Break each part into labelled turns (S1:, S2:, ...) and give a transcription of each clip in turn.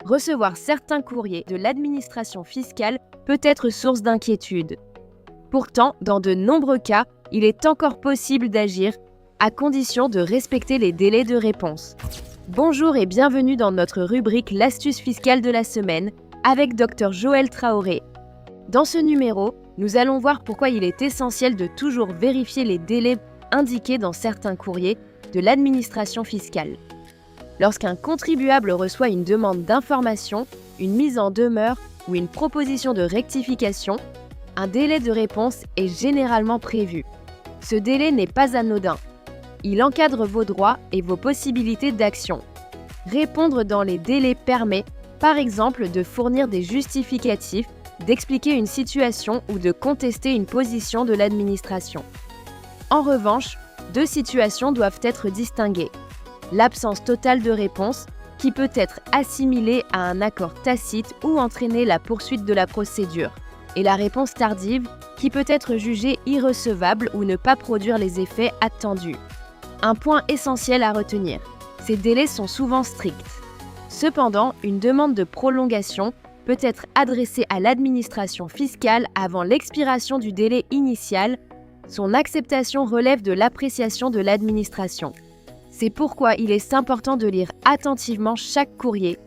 S1: recevoir certains courriers de l'administration fiscale peut être source d'inquiétude. Pourtant, dans de nombreux cas, il est encore possible d'agir à condition de respecter les délais de réponse. Bonjour et bienvenue dans notre rubrique L'astuce fiscale de la semaine avec Dr Joël Traoré. Dans ce numéro, nous allons voir pourquoi il est essentiel de toujours vérifier les délais indiqués dans certains courriers de l'administration fiscale. Lorsqu'un contribuable reçoit une demande d'information, une mise en demeure ou une proposition de rectification, un délai de réponse est généralement prévu. Ce délai n'est pas anodin. Il encadre vos droits et vos possibilités d'action. Répondre dans les délais permet, par exemple, de fournir des justificatifs, d'expliquer une situation ou de contester une position de l'administration. En revanche, deux situations doivent être distinguées. L'absence totale de réponse, qui peut être assimilée à un accord tacite ou entraîner la poursuite de la procédure, et la réponse tardive, qui peut être jugée irrecevable ou ne pas produire les effets attendus. Un point essentiel à retenir, ces délais sont souvent stricts. Cependant, une demande de prolongation peut être adressée à l'administration fiscale avant l'expiration du délai initial. Son acceptation relève de l'appréciation de l'administration. C'est pourquoi il est important de lire attentivement chaque courrier,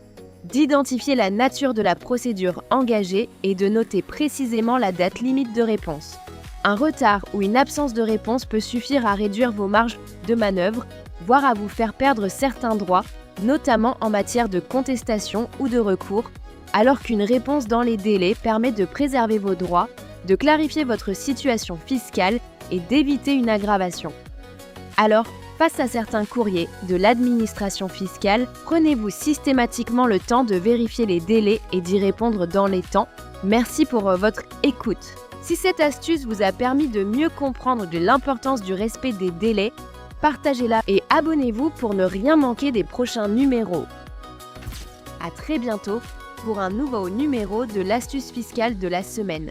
S1: d'identifier la nature de la procédure engagée et de noter précisément la date limite de réponse. Un retard ou une absence de réponse peut suffire à réduire vos marges de manœuvre, voire à vous faire perdre certains droits, notamment en matière de contestation ou de recours, alors qu'une réponse dans les délais permet de préserver vos droits, de clarifier votre situation fiscale et d'éviter une aggravation. Alors, face à certains courriers de l'administration fiscale, prenez-vous systématiquement le temps de vérifier les délais et d'y répondre dans les temps. Merci pour votre écoute. Si cette astuce vous a permis de mieux comprendre de l'importance du respect des délais, partagez-la et abonnez-vous pour ne rien manquer des prochains numéros. À très bientôt pour un nouveau numéro de l'astuce fiscale de la semaine.